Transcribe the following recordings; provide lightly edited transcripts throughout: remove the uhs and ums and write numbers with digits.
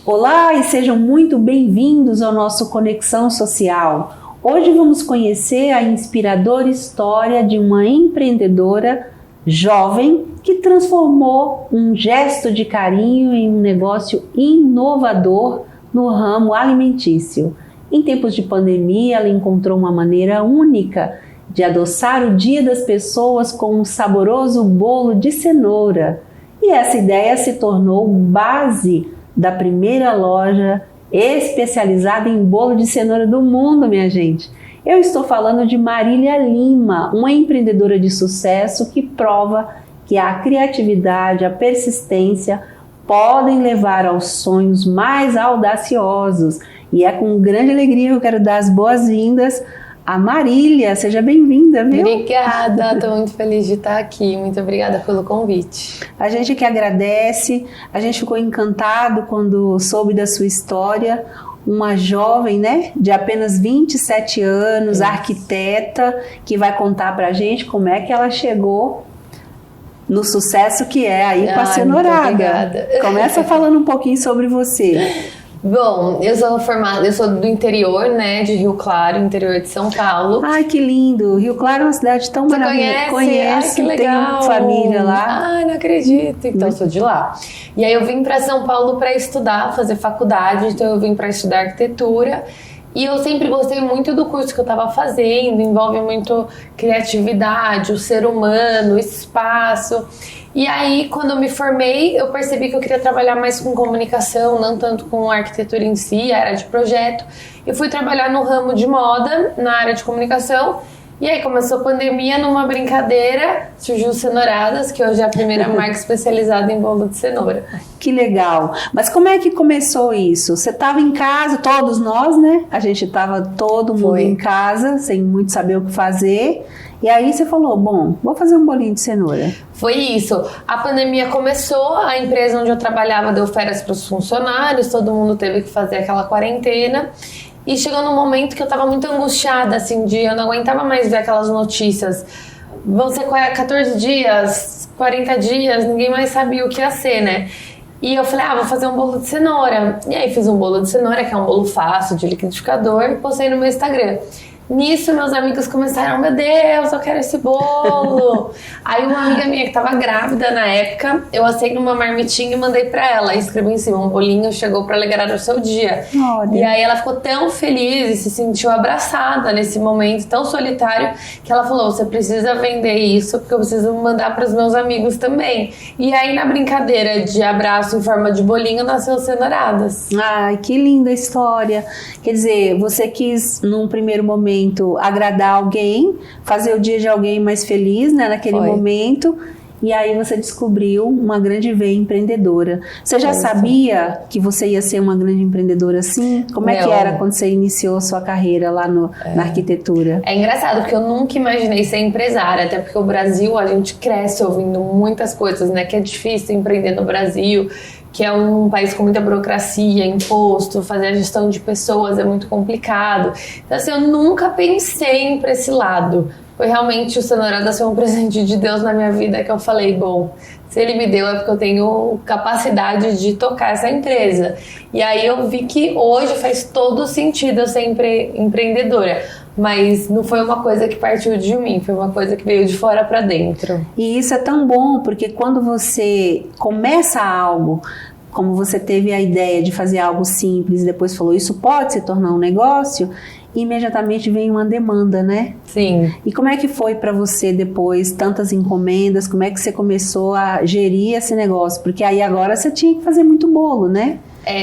Olá e sejam muito bem-vindos ao nosso Conexão Social. Hoje vamos conhecer a inspiradora história de uma empreendedora jovem que transformou um gesto de carinho em um negócio inovador no ramo alimentício. Em tempos de pandemia, ela encontrou uma maneira única de adoçar o dia das pessoas com um saboroso bolo de cenoura. E essa ideia se tornou base da primeira loja especializada em bolo de cenoura do mundo, minha gente. Eu estou falando de Marília Lima, uma empreendedora de sucesso que prova que a criatividade, a persistência podem levar aos sonhos mais audaciosos. E é com grande alegria que eu quero dar as boas-vindas a Marília. Seja bem-vinda, viu? Obrigada, estou muito feliz de estar aqui. Muito obrigada pelo convite. A gente que agradece, a gente ficou encantado quando soube da sua história. Uma jovem, né, de apenas 27 anos, arquiteta, que vai contar pra gente como é que ela chegou no sucesso que é aí com a cenourada. Obrigada. Começa falando um pouquinho sobre você. Bom, eu sou do interior, né, de Rio Claro, interior de São Paulo. Ai, que lindo! Rio Claro é uma cidade tão maravilhosa. Conheço, ai, que legal. Tenho família lá. Ai, não acredito. Então, eu sou de lá. E aí eu vim para São Paulo para estudar, fazer faculdade, então eu vim para estudar arquitetura. E eu sempre gostei muito do curso que eu estava fazendo, envolve muito criatividade, o ser humano, o espaço. E aí, quando eu me formei, eu percebi que eu queria trabalhar mais com comunicação, não tanto com a arquitetura em si, a área de projeto. Eu fui trabalhar no ramo de moda, na área de comunicação. E aí começou a pandemia, numa brincadeira, surgiu o Cenouradas, que hoje é a primeira marca especializada em bolo de cenoura. Que legal! Mas como é que começou isso? Você estava em casa, todos nós, né? A gente estava todo mundo em casa, sem muito saber o que fazer. E aí você falou, bom, vou fazer um bolinho de cenoura. Foi isso. A pandemia começou, a empresa onde eu trabalhava deu férias para os funcionários, todo mundo teve que fazer aquela quarentena. E chegou num momento que eu tava muito angustiada, assim, eu não aguentava mais ver aquelas notícias. Vão ser 14 dias, 40 dias, ninguém mais sabia o que ia ser, né? E eu falei, vou fazer um bolo de cenoura. E aí fiz um bolo de cenoura, que é um bolo fácil, de liquidificador, e postei no meu Instagram. Nisso, meus amigos começaram, meu Deus, eu quero esse bolo. Aí uma amiga minha que tava grávida na época, eu assei numa marmitinha e mandei pra ela. E escrevi em cima, um bolinho chegou pra alegrar o seu dia. Olha. E aí ela ficou tão feliz e se sentiu abraçada nesse momento tão solitário, que ela falou, você precisa vender isso, porque eu preciso mandar pros meus amigos também. E aí na brincadeira de abraço em forma de bolinho, nasceu Cenouradas. Ai, que linda história. Quer dizer, você quis num primeiro momento agradar alguém, fazer o dia de alguém mais feliz, né, naquele momento, e aí você descobriu uma grande veia empreendedora. Você já sabia que você ia ser uma grande empreendedora assim? Como é que era quando você iniciou sua carreira lá na arquitetura? É engraçado, porque eu nunca imaginei ser empresária, até porque o Brasil, a gente cresce ouvindo muitas coisas, né, que é difícil empreender no Brasil, que é um país com muita burocracia, imposto, fazer a gestão de pessoas é muito complicado. Então, assim, eu nunca pensei em ir para esse lado. Foi realmente o Cenouradas foi um presente de Deus na minha vida, que eu falei, bom, se ele me deu é porque eu tenho capacidade de tocar essa empresa. E aí eu vi que hoje faz todo sentido eu ser empreendedora. Mas não foi uma coisa que partiu de mim, foi uma coisa que veio de fora para dentro. E isso é tão bom, porque quando você começa algo, como você teve a ideia de fazer algo simples e depois falou, isso pode se tornar um negócio, imediatamente vem uma demanda, né? Sim. E como é que foi para você depois, tantas encomendas, como é que você começou a gerir esse negócio? Porque aí agora você tinha que fazer muito bolo, né?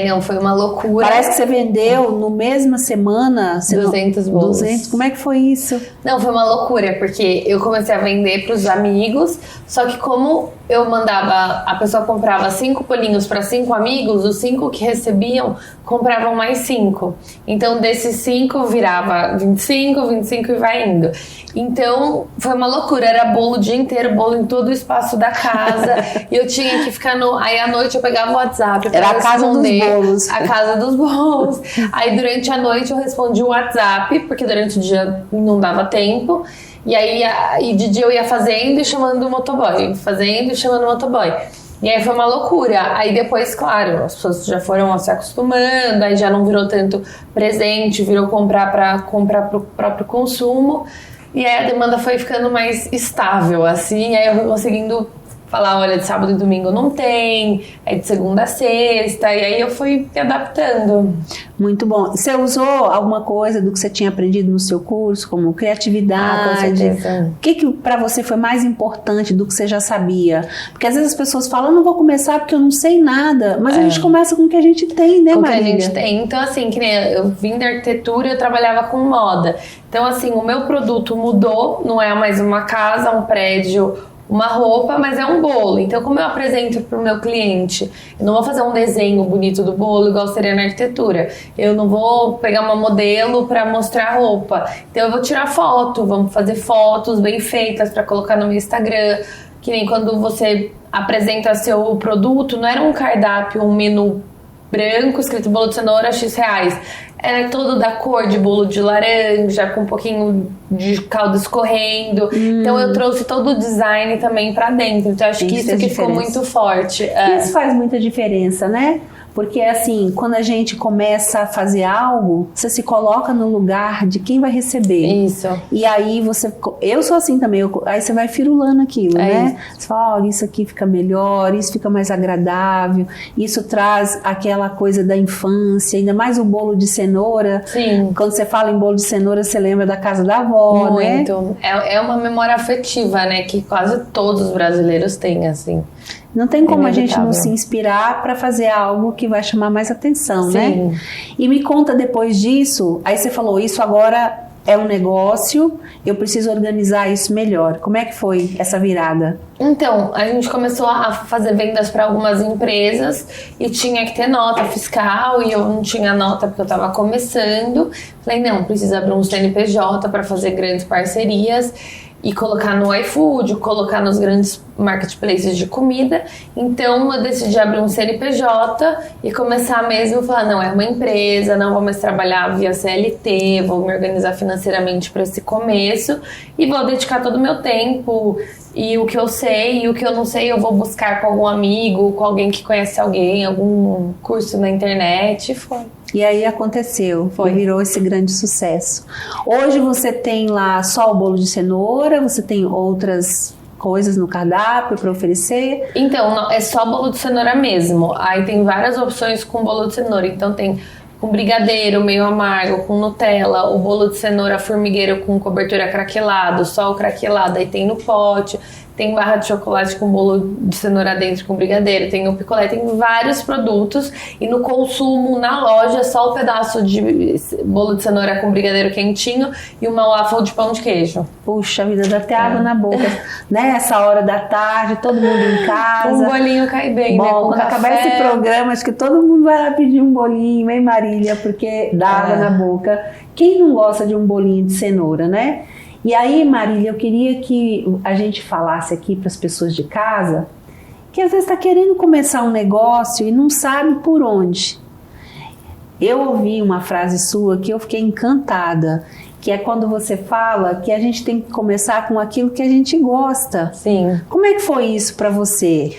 Não, foi uma loucura. Parece que você vendeu no mesma semana 200 bolos. 200, como é que foi isso? Não, foi uma loucura, porque eu comecei a vender pros amigos, só que como eu mandava, a pessoa comprava 5 bolinhos para 5 amigos, os 5 que recebiam compravam mais 5. Então desses 5 virava 25, 25 e vai indo. Então foi uma loucura, era bolo o dia inteiro, bolo em todo o espaço da casa. E eu tinha que ficar aí à noite eu pegava o WhatsApp. Era a casa dos bolos. A casa dos bolos. Aí durante a noite eu respondi o WhatsApp, porque durante o dia não dava tempo. E aí de dia eu ia fazendo e chamando o motoboy, fazendo e chamando o motoboy. E aí foi uma loucura. Aí depois, claro, as pessoas já foram se acostumando, aí já não virou tanto presente, virou comprar pro próprio consumo. E aí a demanda foi ficando mais estável, assim, aí eu fui conseguindo falar, olha, de sábado e domingo não tem, é de segunda a sexta, e aí eu fui me adaptando. Muito bom. Você usou alguma coisa do que você tinha aprendido no seu curso, como criatividade? Com certeza. O que para você foi mais importante do que você já sabia? Porque às vezes as pessoas falam, eu não vou começar porque eu não sei nada, mas a gente começa com o que a gente tem, né, Marília? Com o que a gente tem. Então, assim, que nem eu vim da arquitetura, eu trabalhava com moda. Então, assim, o meu produto mudou, não é mais uma casa, um prédio, uma roupa, mas é um bolo. Então, como eu apresento para o meu cliente, eu não vou fazer um desenho bonito do bolo igual seria na arquitetura. Eu não vou pegar uma modelo para mostrar a roupa. Então, eu vou tirar foto, vamos fazer fotos bem feitas para colocar no meu Instagram. Que nem quando você apresenta seu produto, não era um cardápio, um menu branco escrito bolo de cenoura X reais. Era todo da cor de bolo de laranja, com um pouquinho de caldo escorrendo. Então eu trouxe todo o design também pra dentro. Então acho que isso que ficou muito forte. Isso faz muita diferença, né? Porque assim, quando a gente começa a fazer algo, você se coloca no lugar de quem vai receber. Isso. E aí eu sou assim também, aí você vai firulando aquilo, né? Isso. Você fala, olha, isso aqui fica melhor, isso fica mais agradável, isso traz aquela coisa da infância, ainda mais o bolo de cenoura. Sim. Quando você fala em bolo de cenoura, você lembra da casa da avó, né? Muito. É uma memória afetiva, né? Que quase todos os brasileiros têm, assim. Não tem como a gente não se inspirar para fazer algo que vai chamar mais atenção, Sim. né? E me conta depois disso, aí você falou, isso agora é um negócio, eu preciso organizar isso melhor. Como é que foi essa virada? Então, a gente começou a fazer vendas para algumas empresas e tinha que ter nota fiscal e eu não tinha nota porque eu estava começando. Falei, não, precisa abrir um CNPJ para fazer grandes parcerias e colocar no iFood, colocar nos grandes marketplaces de comida. Então eu decidi abrir um CNPJ e começar mesmo a falar, não, é uma empresa, não vou mais trabalhar via CLT, vou me organizar financeiramente para esse começo e vou dedicar todo o meu tempo e o que eu sei e o que eu não sei eu vou buscar com algum amigo, com alguém que conhece alguém, algum curso na internet e foi. E aí aconteceu, virou esse grande sucesso. Hoje você tem lá só o bolo de cenoura, você tem outras coisas no cardápio para oferecer? Então, não, é só bolo de cenoura mesmo. Aí tem várias opções com bolo de cenoura. Então tem com brigadeiro, meio amargo, com Nutella, o bolo de cenoura formigueiro com cobertura craquelado, só o craquelado, aí tem no pote. Tem barra de chocolate com bolo de cenoura dentro com brigadeiro, tem o picolé, tem vários produtos. E no consumo, na loja, só o pedaço de bolo de cenoura com brigadeiro quentinho e uma waffle de pão de queijo. Puxa vida, dá até água na boca, né? Essa hora da tarde, todo mundo em casa. Um bolinho cai bem, bom, né? Com quando café. acabar esse programa, acho que todo mundo vai lá pedir um bolinho, hein, Marília? Porque dá água na boca. Quem não gosta de um bolinho de cenoura, né? E aí, Marília, eu queria que a gente falasse aqui para as pessoas de casa que às vezes está querendo começar um negócio e não sabe por onde. Eu ouvi uma frase sua que eu fiquei encantada, que é quando você fala que a gente tem que começar com aquilo que a gente gosta. Sim. Como é que foi isso para você?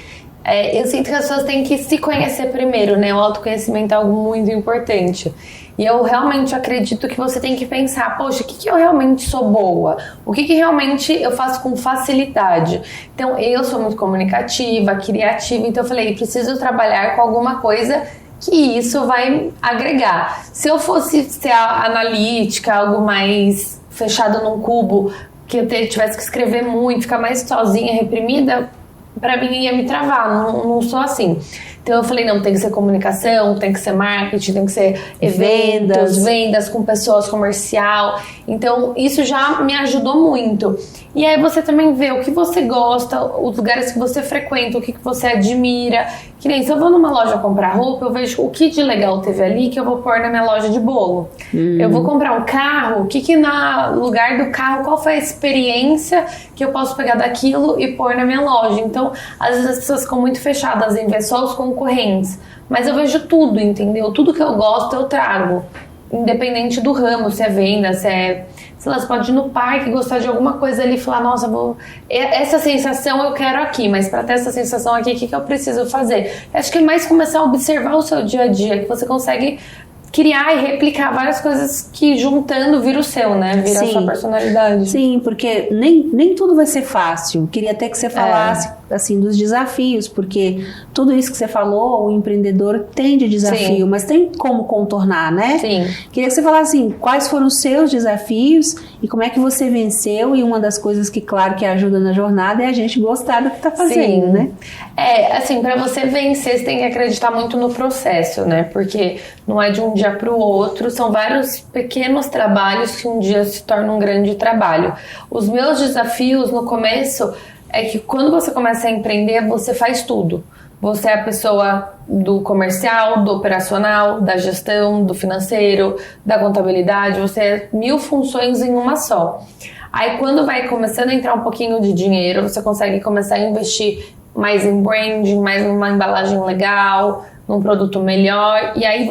Eu sinto que as pessoas têm que se conhecer primeiro, né? O autoconhecimento é algo muito importante. E eu realmente acredito que você tem que pensar, poxa, o que eu realmente sou boa? O que realmente eu faço com facilidade? Então, eu sou muito comunicativa, criativa, então eu falei, preciso trabalhar com alguma coisa que isso vai agregar. Se eu fosse ser analítica, algo mais fechado num cubo, que eu tivesse que escrever muito, ficar mais sozinha, reprimida, pra mim ia me travar, não sou assim. Então eu falei, não, tem que ser comunicação, tem que ser marketing, tem que ser eventos, vendas com pessoas, comercial. Então isso já me ajudou muito. E aí você também vê o que você gosta, os lugares que você frequenta, o que você admira. Que nem se eu vou numa loja comprar roupa, eu vejo o que de legal teve ali que eu vou pôr na minha loja de bolo. Eu vou comprar um carro, o que no lugar do carro, qual foi a experiência que eu posso pegar daquilo e pôr na minha loja. Então, às vezes as pessoas ficam muito fechadas em ver só os concorrentes. Mas eu vejo tudo, entendeu? Tudo que eu gosto eu trago. Independente do ramo, se é venda, se é sei lá, você pode ir no parque, gostar de alguma coisa ali e falar, nossa, essa sensação eu quero aqui, mas para ter essa sensação aqui, o que eu preciso fazer? Acho que é mais começar a observar o seu dia a dia, que você consegue criar e replicar várias coisas que juntando vira o seu, né? Vira a sua personalidade. Sim, porque nem tudo vai ser fácil. Queria até que você falasse assim dos desafios, porque tudo isso que você falou, o empreendedor tem de desafio, mas tem como contornar, né? Sim. Queria que você falasse assim, quais foram os seus desafios e como é que você venceu, e uma das coisas que, claro, que ajuda na jornada é a gente gostar do que tá fazendo, né? Assim, para você vencer, você tem que acreditar muito no processo, né? Porque não é de um dia para o outro, são vários pequenos trabalhos que um dia se tornam um grande trabalho. Os meus desafios no começo é que quando você começa a empreender, você faz tudo. Você é a pessoa do comercial, do operacional, da gestão, do financeiro, da contabilidade, você é 1000 funções em uma só. Aí quando vai começando a entrar um pouquinho de dinheiro, você consegue começar a investir mais em branding, mais numa embalagem legal, num produto melhor, e aí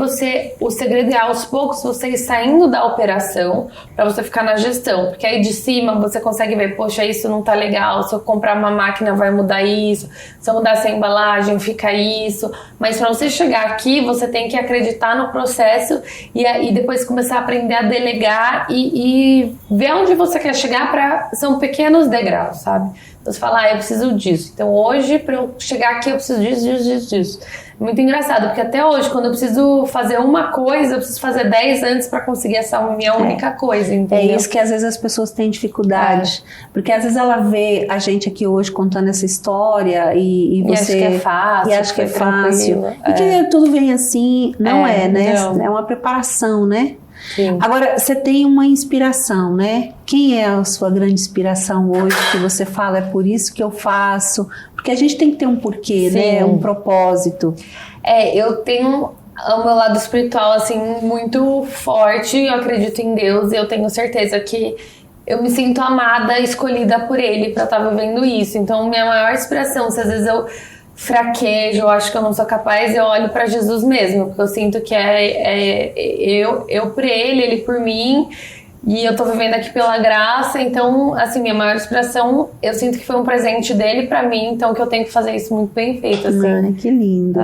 o segredo é aos poucos você ir saindo da operação para você ficar na gestão, porque aí de cima você consegue ver, poxa, isso não tá legal, se eu comprar uma máquina vai mudar isso, se eu mudar essa embalagem fica isso, mas para você chegar aqui você tem que acreditar no processo e depois começar a aprender a delegar e ver onde você quer chegar, são pequenos degraus, sabe? Então você fala, eu preciso disso. Então hoje, para eu chegar aqui, eu preciso disso. Muito engraçado, porque até hoje, quando eu preciso fazer uma coisa, eu preciso fazer 10 antes para conseguir essa minha única coisa, entendeu? É isso que às vezes as pessoas têm dificuldade. Porque às vezes ela vê a gente aqui hoje contando essa história e você... acha que é fácil. E acha que é fácil. E que tudo vem assim, não é, né? Não. É uma preparação, né? Sim. Agora, você tem uma inspiração, né? Quem é a sua grande inspiração hoje, que você fala, é por isso que eu faço? Porque a gente tem que ter um porquê, né? Um propósito. Eu tenho o meu lado espiritual, assim, muito forte. Eu acredito em Deus e eu tenho certeza que eu me sinto amada, escolhida por Ele pra estar vivendo isso. Então, minha maior inspiração, se às vezes eu fraquejo, eu acho que eu não sou capaz, eu olho pra Jesus mesmo, porque eu sinto que eu por ele por mim, e eu tô vivendo aqui pela graça. Então, assim, minha maior inspiração, eu sinto que foi um presente dele pra mim, então que eu tenho que fazer isso muito bem feito, assim. Que lindo.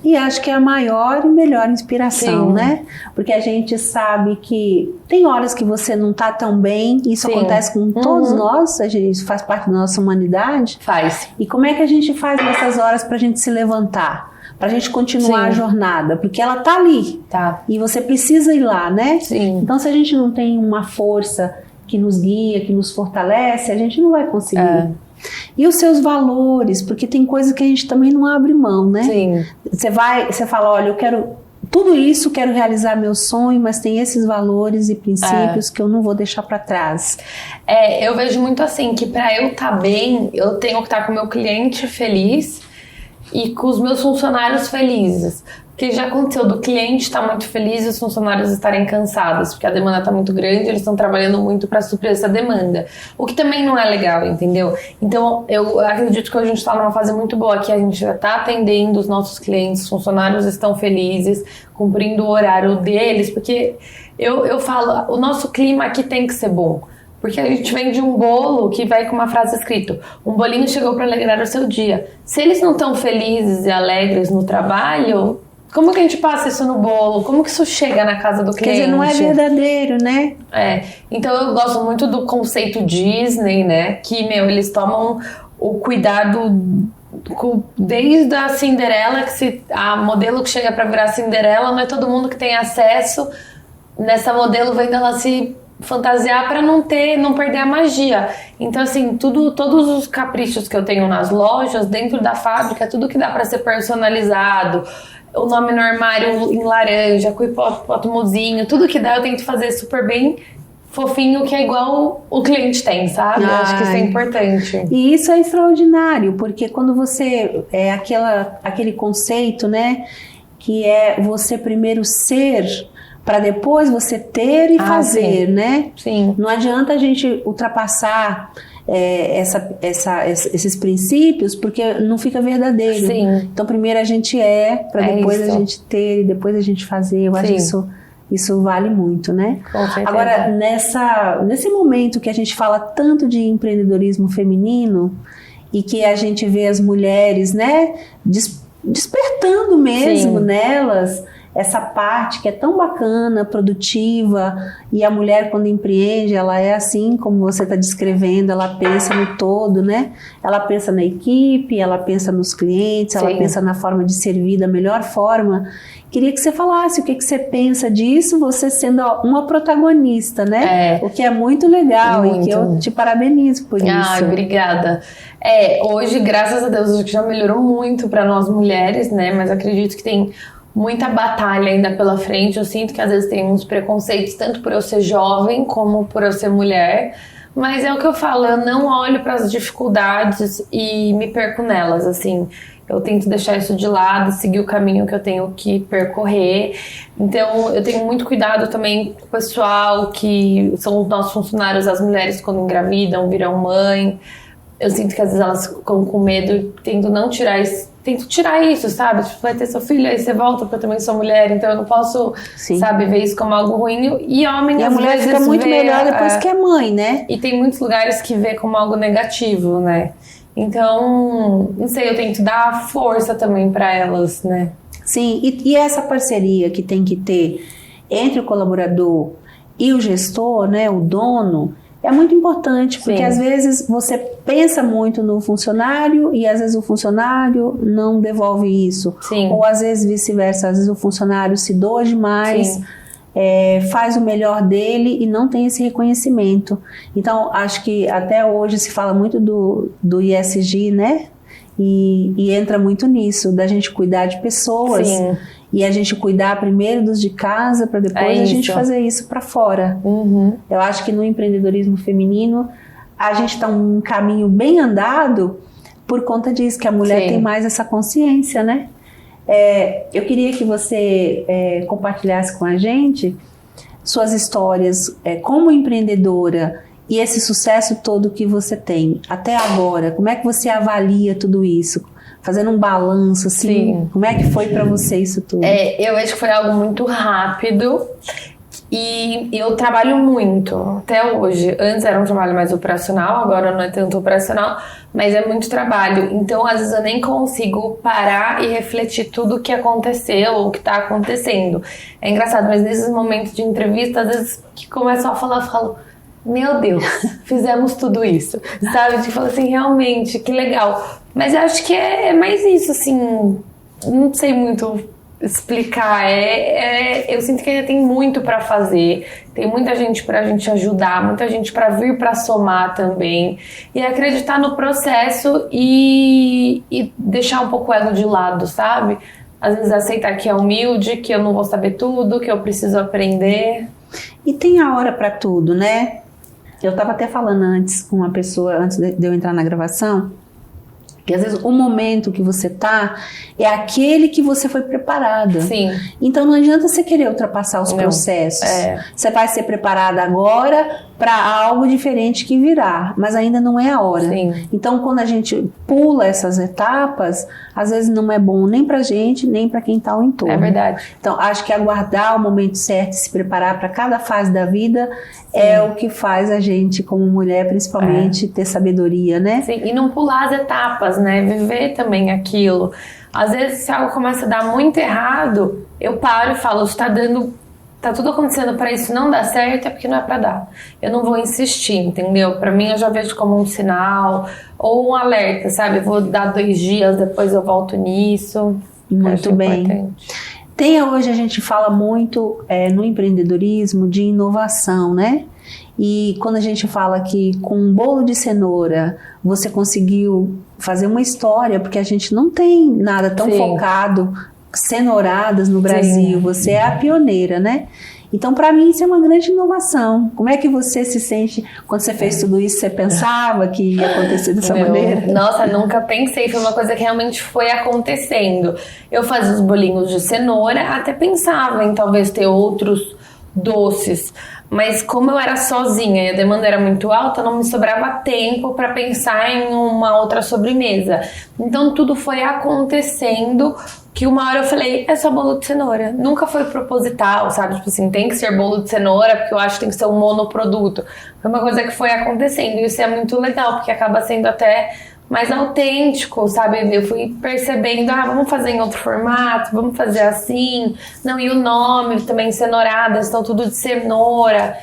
E acho que é a maior e melhor inspiração, né? Porque a gente sabe que tem horas que você não tá tão bem, isso acontece com todos nós, isso faz parte da nossa humanidade. Faz. E como é que a gente faz nessas horas pra gente se levantar? Pra gente continuar a jornada, porque ela tá ali. E você precisa ir lá, né? Então, se a gente não tem uma força que nos guia, que nos fortalece, a gente não vai conseguir. E os seus valores, porque tem coisa que a gente também não abre mão, né? Você fala, olha, eu quero tudo isso, quero realizar meu sonho, mas tem esses valores e princípios que eu não vou deixar pra trás. Eu vejo muito assim, que pra eu estar bem, eu tenho que estar com o meu cliente feliz e com os meus funcionários felizes. Porque já aconteceu do cliente estar muito feliz e os funcionários estarem cansados, porque a demanda está muito grande, eles estão trabalhando muito para suprir essa demanda. O que também não é legal, entendeu? Então, eu acredito que a gente está numa fase muito boa, que a gente já está atendendo os nossos clientes, os funcionários estão felizes, cumprindo o horário deles, porque eu falo, o nosso clima aqui tem que ser bom. Porque a gente vende um bolo que vai com uma frase escrita: um bolinho chegou para alegrar o seu dia. Se eles não estão felizes e alegres no trabalho, como que a gente passa isso no bolo? Como que isso chega na casa do cliente? Quer dizer, não é verdadeiro, né? Então eu gosto muito do conceito Disney, né? Que, eles tomam o cuidado desde a Cinderela, a modelo que chega para virar Cinderela, não é todo mundo que tem acesso nessa modelo, vendo ela se fantasiar para não perder a magia. Então, assim, todos os caprichos que eu tenho nas lojas, dentro da fábrica, tudo que dá para ser personalizado, o nome no armário em laranja, com hipopótamozinho, tudo que dá eu tento fazer super bem fofinho, que é igual o cliente tem, sabe? Eu acho que isso é importante. E isso é extraordinário, porque quando você aquele conceito, né, que é você primeiro ser para depois você ter e fazer, né? Não adianta a gente ultrapassar esses princípios, porque não fica verdadeiro. Então primeiro a gente para depois a gente ter e depois a gente fazer. Eu acho isso Isso vale muito, né? Com certeza. Agora, nesse momento que a gente fala tanto de empreendedorismo feminino e que a gente vê as mulheres, né, despertando mesmo nelas essa parte que é tão bacana, produtiva, e a mulher quando empreende, ela é assim como você está descrevendo, ela pensa no todo, né? Ela pensa na equipe, ela pensa nos clientes, ela pensa na forma de servir da melhor forma. Queria que você falasse o que você pensa disso, você sendo uma protagonista, né? O que é muito legal e que eu te parabenizo por isso. Obrigada. Hoje, graças a Deus, já melhorou muito para nós mulheres, né? Mas acredito que tem muita batalha ainda pela frente. Eu sinto que às vezes tem uns preconceitos, tanto por eu ser jovem como por eu ser mulher. Mas é o que eu falo, eu não olho para as dificuldades e me perco nelas, assim. Eu tento deixar isso de lado, seguir o caminho que eu tenho que percorrer. Então, eu tenho muito cuidado também com o pessoal que são os nossos funcionários, as mulheres quando engravidam, viram mãe. Eu sinto que às vezes elas ficam com medo e tento não tirar isso. Tento tirar isso, sabe? Tipo, vai ter seu filho, aí você volta, porque eu também sou mulher, então eu não posso, sabe, ver isso como algo ruim. E homem, e às a mulher vezes fica muito melhor depois que é mãe, né? E tem muitos lugares que vê como algo negativo, né? Então, não sei, eu tento dar força também para elas, né? Sim, e essa parceria que tem que ter entre o colaborador e o gestor, né, o dono, é muito importante, porque às vezes você pensa muito no funcionário e às vezes o funcionário não devolve isso. Ou às vezes vice-versa, às vezes o funcionário se doa demais, faz o melhor dele e não tem esse reconhecimento. Então, acho que até hoje se fala muito do ESG, né? E entra muito nisso, da gente cuidar de pessoas. E a gente cuidar primeiro dos de casa para depois a gente fazer isso para fora. Eu acho que no empreendedorismo feminino a gente está um caminho bem andado por conta disso, que a mulher tem mais essa consciência, né? Eu queria que você compartilhasse com a gente suas histórias como empreendedora e esse sucesso todo que você tem até agora. Como é que você avalia tudo isso? Fazendo um balanço, assim, como é que foi pra você isso tudo? Eu acho que foi algo muito rápido e eu trabalho muito, até hoje. Antes era um trabalho mais operacional, agora não é tanto operacional, mas é muito trabalho. Então, às vezes eu nem consigo parar e refletir tudo o que aconteceu ou o que tá acontecendo. É engraçado, mas nesses momentos de entrevista, às vezes que começam a falar, eu falo... Meu Deus, fizemos tudo isso, sabe? Tipo assim, realmente, que legal. Mas eu acho que é mais isso, assim, não sei muito explicar. Eu sinto que ainda tem muito pra fazer, tem muita gente pra gente ajudar, muita gente pra vir pra somar também. E acreditar no processo e deixar um pouco o ego de lado, sabe? Às vezes aceitar que é humilde, que eu não vou saber tudo, que eu preciso aprender. E tem a hora pra tudo, né? Eu estava até falando antes com uma pessoa, antes de eu entrar na gravação, que às vezes o momento que você tá é aquele que você foi preparada. Então não adianta você querer ultrapassar os processos. Você vai ser preparada agora para algo diferente que virá, mas ainda não é a hora. Então quando a gente pula essas etapas, às vezes não é bom nem pra gente, nem pra quem tá ao entorno. É verdade. Então acho que aguardar o momento certo e se preparar para cada fase da vida é o que faz a gente, como mulher, principalmente, ter sabedoria, né? E não pular as etapas, né? Viver também aquilo. Às vezes, se algo começa a dar muito errado, eu paro e falo, tá tudo acontecendo para isso não dar certo, é porque não é para dar. Eu não vou insistir, entendeu? Para mim, eu já vejo como um sinal ou um alerta, sabe? Eu vou dar 2 dias, depois eu volto nisso. Muito bem. Hoje a gente fala muito no empreendedorismo de inovação, né? E quando a gente fala que com um bolo de cenoura você conseguiu fazer uma história, porque a gente não tem nada tão focado, cenouradas no Brasil, você é a pioneira, né? Então, para mim, isso é uma grande inovação. Como é que você se sente quando você fez tudo isso? Você pensava que ia acontecer dessa maneira? Nossa, nunca pensei. Foi uma coisa que realmente foi acontecendo. Eu fazia os bolinhos de cenoura, até pensava em talvez ter outros doces. Mas como eu era sozinha e a demanda era muito alta, não me sobrava tempo para pensar em uma outra sobremesa. Então tudo foi acontecendo que uma hora eu falei, é só bolo de cenoura. Nunca foi proposital, sabe? Tipo assim, tem que ser bolo de cenoura porque eu acho que tem que ser um monoproduto. Foi uma coisa que foi acontecendo e isso é muito legal, porque acaba sendo até mais autêntico, sabe? Eu fui percebendo, vamos fazer em outro formato, vamos fazer assim. Não, e o nome também, cenouradas, estão tudo de cenoura.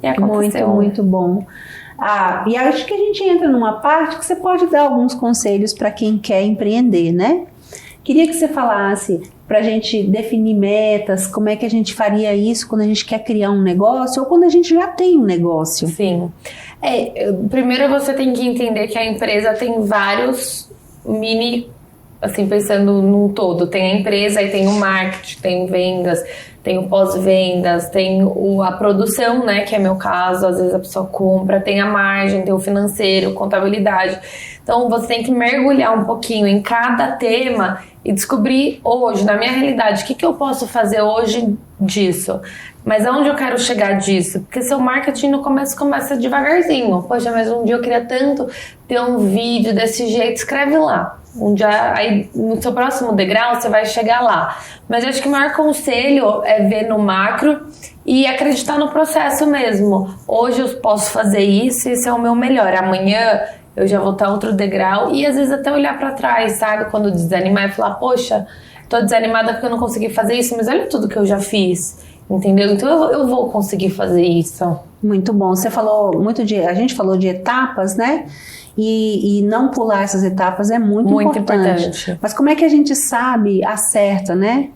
E aconteceu. Muito bom. E acho que a gente entra numa parte que você pode dar alguns conselhos para quem quer empreender, né? Queria que você falasse para a gente definir metas, como é que a gente faria isso quando a gente quer criar um negócio ou quando a gente já tem um negócio. Sim. Primeiro você tem que entender que a empresa tem vários mini, assim, pensando num todo. Tem a empresa, e tem o marketing, tem vendas, tem o pós-vendas, tem a produção, né, que é meu caso, às vezes a pessoa compra, tem a margem, tem o financeiro, contabilidade. Então você tem que mergulhar um pouquinho em cada tema e descobrir hoje, na minha realidade, o que eu posso fazer hoje disso. Mas aonde eu quero chegar disso? Porque seu marketing no começo começa devagarzinho. Poxa, mas um dia eu queria tanto ter um vídeo desse jeito, escreve lá. Um dia, aí no seu próximo degrau você vai chegar lá. Mas eu acho que o maior conselho é ver no macro e acreditar no processo mesmo. Hoje eu posso fazer isso, esse é o meu melhor. Amanhã eu já vou estar outro degrau e às vezes até olhar pra trás, sabe? Quando desanimar e falar, poxa, tô desanimada porque eu não consegui fazer isso, mas olha tudo que eu já fiz, entendeu? Então eu vou conseguir fazer isso. Muito bom. Você falou muito a gente falou de etapas, né? E não pular essas etapas é muito importante. Mas como é que a gente sabe, acerta, né?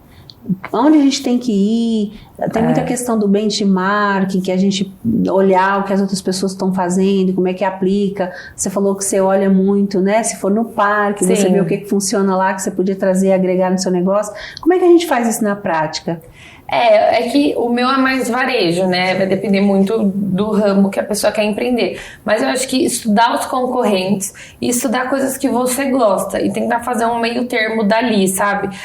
Onde a gente tem que ir? Tem muita questão do benchmark, que a gente olhar o que as outras pessoas estão fazendo, como é que aplica. Você falou que você olha muito, né? Se for no parque, Sim. Você vê o que funciona lá, que você podia trazer e agregar no seu negócio. Como é que a gente faz isso na prática? É que o meu é mais varejo, né? Vai depender muito do ramo que a pessoa quer empreender. Mas eu acho que estudar os concorrentes e estudar coisas que você gosta e tentar fazer um meio termo dali, sabe?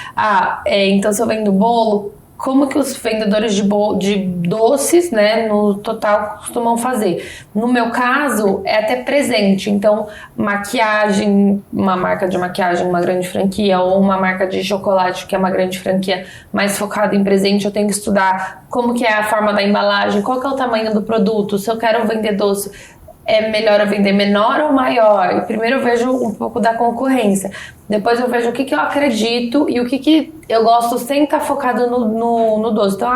Então se eu vendo bolo, como que os vendedores de doces, né, no total costumam fazer? No meu caso, é até presente. Então, maquiagem, uma marca de maquiagem, uma grande franquia, ou uma marca de chocolate, que é uma grande franquia mais focada em presente, eu tenho que estudar como que é a forma da embalagem, qual que é o tamanho do produto, se eu quero vender doce, é melhor eu vender menor ou maior? E primeiro eu vejo um pouco da concorrência. Depois eu vejo o que eu acredito e o que eu gosto sem estar focado no doce. Então,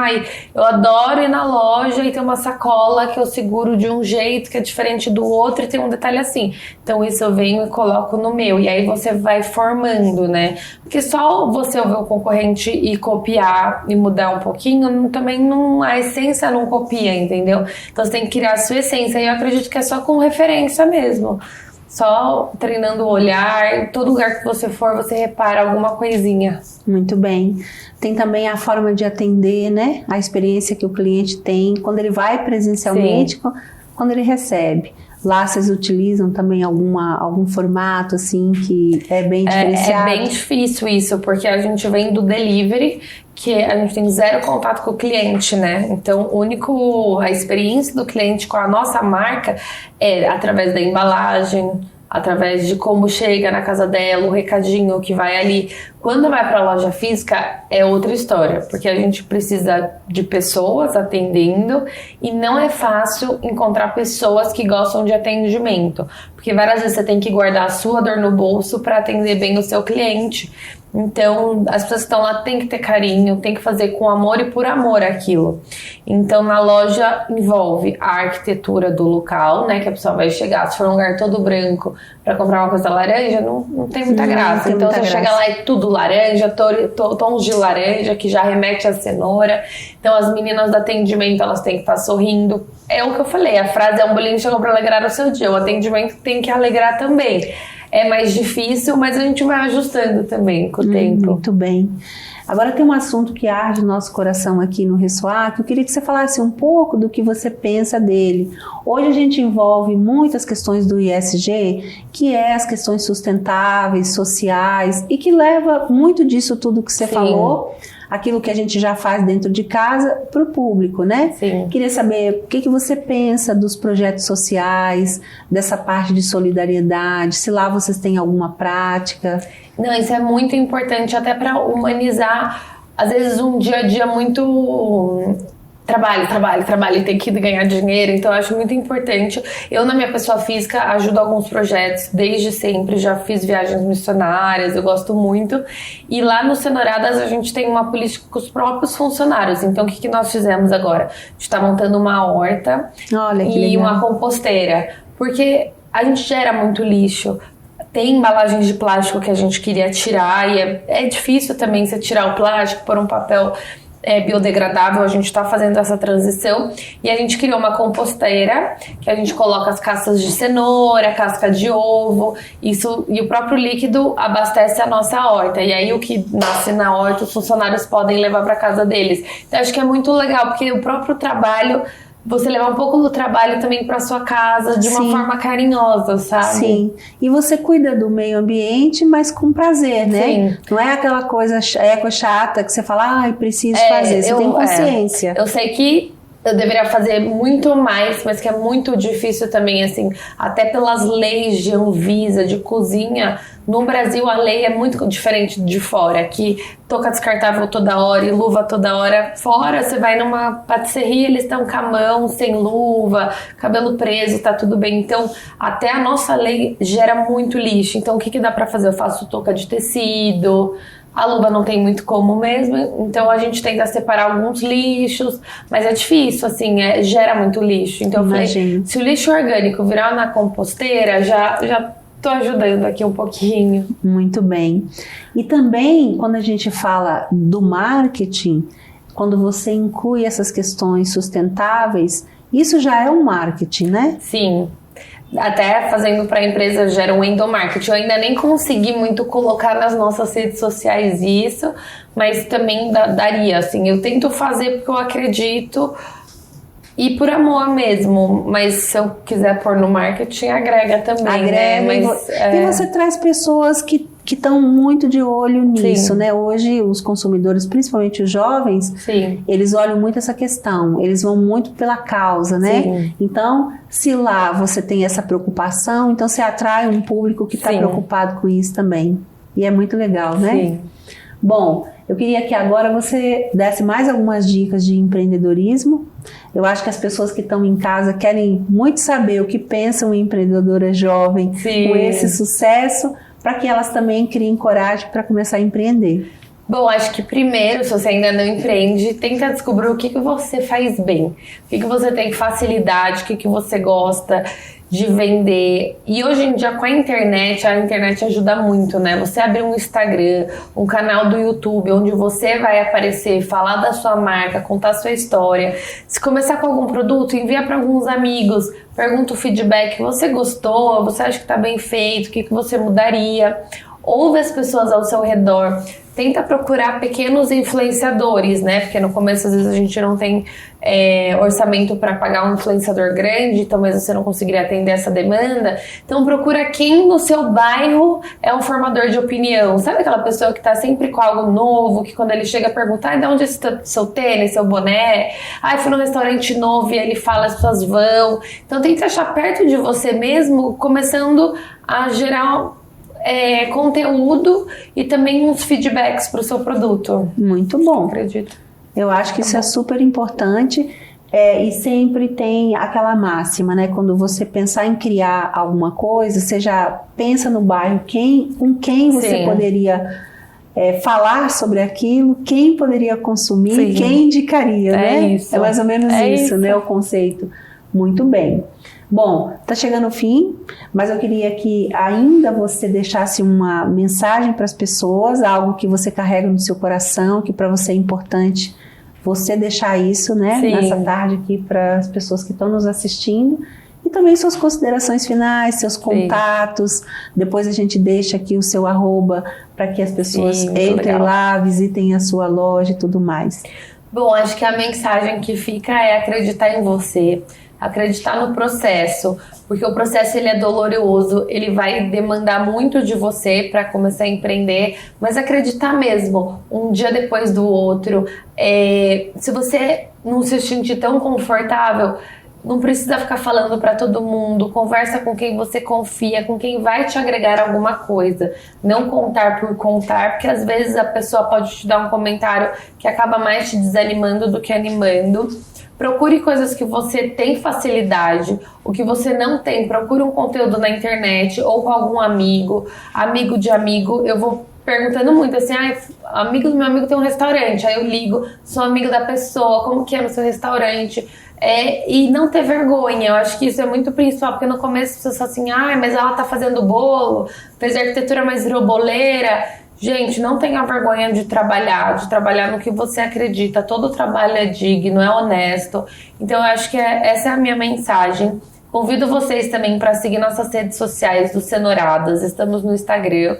eu adoro ir na loja e ter uma sacola que eu seguro de um jeito que é diferente do outro e tem um detalhe assim. Então, isso eu venho e coloco no meu. E aí você vai formando, né? Porque só você ouvir o concorrente e copiar e mudar um pouquinho, também não, a essência não copia, entendeu? Então, você tem que criar a sua essência. E eu acredito que é só com referência mesmo. Só treinando o olhar, todo lugar que você for, você repara alguma coisinha. Muito bem. Tem também a forma de atender, né? A experiência que o cliente tem quando ele vai presencialmente, quando ele recebe. Lá vocês utilizam também algum formato assim que é bem diferenciado? É bem difícil isso, porque a gente vem do delivery, que a gente tem zero contato com o cliente, né? Então, a experiência do cliente com a nossa marca é através da embalagem, através de como chega na casa dela, o recadinho que vai ali. Quando vai para a loja física é outra história, porque a gente precisa de pessoas atendendo e não é fácil encontrar pessoas que gostam de atendimento, porque várias vezes você tem que guardar a sua dor no bolso para atender bem o seu cliente. Então, as pessoas que estão lá têm que ter carinho, tem que fazer com amor e por amor aquilo. Então, na loja envolve a arquitetura do local, né? Que a pessoa vai chegar, se for um lugar todo branco para comprar uma coisa laranja, não tem muita graça. Então, você chega lá e tudo laranja, tons de laranja, que já remete à cenoura. Então, as meninas do atendimento, elas têm que estar sorrindo. É o que eu falei, a frase é um bolinho chegou para alegrar o seu dia. O atendimento tem que alegrar também. É mais difícil, mas a gente vai ajustando também com o tempo. Muito bem. Agora tem um assunto que arde o nosso coração aqui no Ressoar, que eu queria que você falasse um pouco do que você pensa dele. Hoje a gente envolve muitas questões do ESG, que é as questões sustentáveis, sociais, e que leva muito disso tudo que você falou aquilo que a gente já faz dentro de casa para o público, né? Sim. Queria saber o que você pensa dos projetos sociais, dessa parte de solidariedade, se lá vocês têm alguma prática. Não, isso é muito importante até para humanizar, às vezes, um dia a dia muito trabalho, tem que ganhar dinheiro, então eu acho muito importante. Eu, na minha pessoa física, ajudo alguns projetos desde sempre, já fiz viagens missionárias, eu gosto muito. E lá no Senoradas a gente tem uma política com os próprios funcionários, então o que nós fizemos agora? A gente está montando uma horta e uma composteira, porque a gente gera muito lixo. Tem embalagens de plástico que a gente queria tirar e é difícil também você tirar o plástico, pôr um papel biodegradável. A gente está fazendo essa transição e a gente criou uma composteira que a gente coloca as cascas de cenoura, casca de ovo, isso, e o próprio líquido abastece a nossa horta, e aí o que nasce na horta os funcionários podem levar para casa deles. Então acho que é muito legal, porque o próprio trabalho, você levar um pouco do trabalho também para sua casa de uma forma carinhosa, sabe? Sim. E você cuida do meio ambiente, mas com prazer, né? Sim. Não é aquela coisa chata que você fala, preciso fazer. Você tem consciência. Eu sei que eu deveria fazer muito mais, mas que é muito difícil também, assim, até pelas leis de Anvisa, de cozinha. No Brasil, a lei é muito diferente de fora. Aqui, touca descartável toda hora e luva toda hora. Fora, você vai numa patisserie, eles estão com a mão, sem luva, cabelo preso, tá tudo bem. Então, até a nossa lei gera muito lixo. Então, o que dá pra fazer? Eu faço touca de tecido. A luva não tem muito como mesmo, então a gente tenta separar alguns lixos, mas é difícil, assim, gera muito lixo. Então eu falei, se o lixo orgânico virar na composteira, já tô ajudando aqui um pouquinho. Muito bem. E também, quando a gente fala do marketing, quando você inclui essas questões sustentáveis, isso já é um marketing, né? Sim. Até fazendo para a empresa gera um endomarketing. Eu ainda nem consegui muito colocar nas nossas redes sociais isso, mas também daria, assim. Eu tento fazer porque eu acredito e por amor mesmo, mas se eu quiser pôr no marketing, agrega também. Agrega, né? Mas, e você traz pessoas que estão muito de olho nisso, Sim. né? Hoje os consumidores, principalmente os jovens, Sim. eles olham muito essa questão, eles vão muito pela causa, né? Sim. Então, se lá você tem essa preocupação, então você atrai um público que está preocupado com isso também. E é muito legal, né? Sim. Bom, eu queria que agora você desse mais algumas dicas de empreendedorismo. Eu acho que as pessoas que estão em casa querem muito saber o que pensa uma empreendedora jovem com esse sucesso, para que elas também criem coragem para começar a empreender. Bom, acho que primeiro, se você ainda não empreende, tenta descobrir o que você faz bem, o que você tem facilidade, o que você gosta de vender. E hoje em dia com a internet ajuda muito, né? Você abrir um Instagram, um canal do YouTube, onde você vai aparecer, falar da sua marca, contar a sua história. Se começar com algum produto, envia para alguns amigos, pergunta o feedback, você gostou, você acha que tá bem feito, o que você mudaria? Ouve as pessoas ao seu redor. Tenta procurar pequenos influenciadores, né? Porque no começo, às vezes, a gente não tem orçamento para pagar um influenciador grande, então talvez você não conseguiria atender essa demanda. Então procura quem no seu bairro é um formador de opinião. Sabe aquela pessoa que está sempre com algo novo, que quando ele chega a perguntar, de onde é seu tênis, seu boné? Fui num restaurante novo e ele fala, as pessoas vão. Então tenta achar perto de você mesmo, começando a gerar conteúdo e também uns feedbacks para o seu produto. Muito bom. Acredito. Eu acho que isso é super importante e sempre tem aquela máxima, né? Quando você pensar em criar alguma coisa, você já pensa no bairro, com quem você poderia falar sobre aquilo, quem poderia consumir, quem indicaria, né? Isso. É mais ou menos isso, né? O conceito. Muito bem. Bom, tá chegando o fim, mas eu queria que ainda você deixasse uma mensagem para as pessoas, algo que você carrega no seu coração, que para você é importante você deixar isso, né, nessa tarde aqui para as pessoas que estão nos assistindo, e também suas considerações finais, seus contatos. Depois a gente deixa aqui o seu @ para que as pessoas entrem lá, visitem a sua loja e tudo mais. Bom, acho que a mensagem que fica é acreditar em você, acreditar no processo, porque o processo ele é doloroso, ele vai demandar muito de você para começar a empreender, mas acreditar mesmo, um dia depois do outro. Se você não se sentir tão confortável, não precisa ficar falando para todo mundo, conversa com quem você confia, com quem vai te agregar alguma coisa. Não contar por contar, porque às vezes a pessoa pode te dar um comentário que acaba mais te desanimando do que animando. Procure coisas que você tem facilidade, o que você não tem, procure um conteúdo na internet ou com algum amigo de amigo. Eu vou perguntando muito assim, amigo do meu amigo tem um restaurante, aí eu ligo, sou amigo da pessoa, como que é no seu restaurante? E não ter vergonha, eu acho que isso é muito principal, porque no começo as pessoas falam assim, mas ela tá fazendo bolo, fez arquitetura, mas virou boleira. Gente, não tenha vergonha de trabalhar no que você acredita, todo trabalho é digno, é honesto. Então eu acho que essa é a minha mensagem. Convido vocês também para seguir nossas redes sociais do Cenoradas, estamos no Instagram,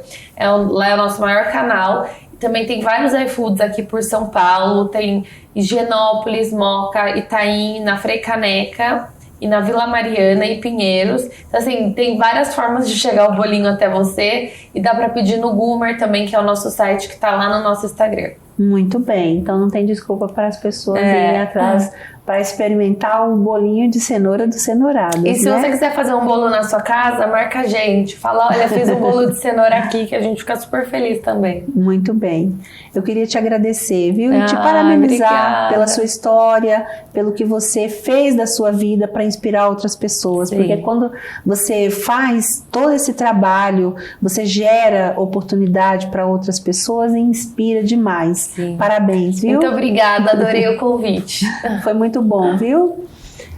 lá é o nosso maior canal. Também tem vários iFoods aqui por São Paulo, tem Higienópolis, Moca, Itaim, na Frei Caneca e na Vila Mariana e Pinheiros. Então, assim, tem várias formas de chegar o bolinho até você e dá para pedir no Goomer também, que é o nosso site que tá lá no nosso Instagram. Muito bem, então não tem desculpa para as pessoas irem atrás para experimentar o bolinho de cenoura do Cenoradas. E se você quiser fazer um bolo na sua casa, marca a gente. Fala, olha, fiz um bolo de cenoura aqui, que a gente fica super feliz também. Muito bem. Eu queria te agradecer, viu? E te parabenizar obrigada. Pela sua história, pelo que você fez da sua vida para inspirar outras pessoas. Sim. Porque quando você faz todo esse trabalho, você gera oportunidade para outras pessoas e inspira demais. Sim. Parabéns, viu? Muito obrigada, adorei o convite. Foi muito bom, viu?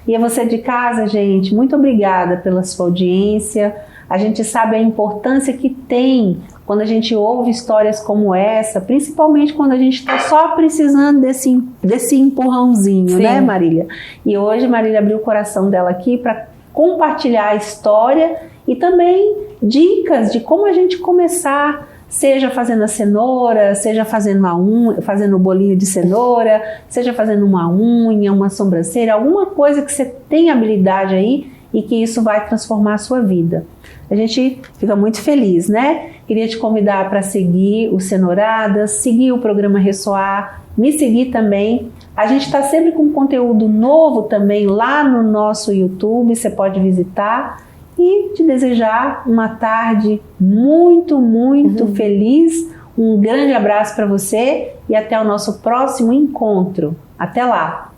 E a você de casa, gente, muito obrigada pela sua audiência. A gente sabe a importância que tem quando a gente ouve histórias como essa, principalmente quando a gente está só precisando desse empurrãozinho, sim, né, Marília? E hoje Marília abriu o coração dela aqui para compartilhar a história e também dicas de como a gente começar, seja fazendo a cenoura, seja fazendo fazendo o bolinho de cenoura, seja fazendo uma unha, uma sobrancelha, alguma coisa que você tem habilidade aí e que isso vai transformar a sua vida. A gente fica muito feliz, né? Queria te convidar para seguir o Cenoradas, seguir o programa Ressoar, me seguir também. A gente está sempre com conteúdo novo também lá no nosso YouTube, você pode visitar. E te desejar uma tarde muito, muito feliz. Um grande abraço para você e até o nosso próximo encontro. Até lá!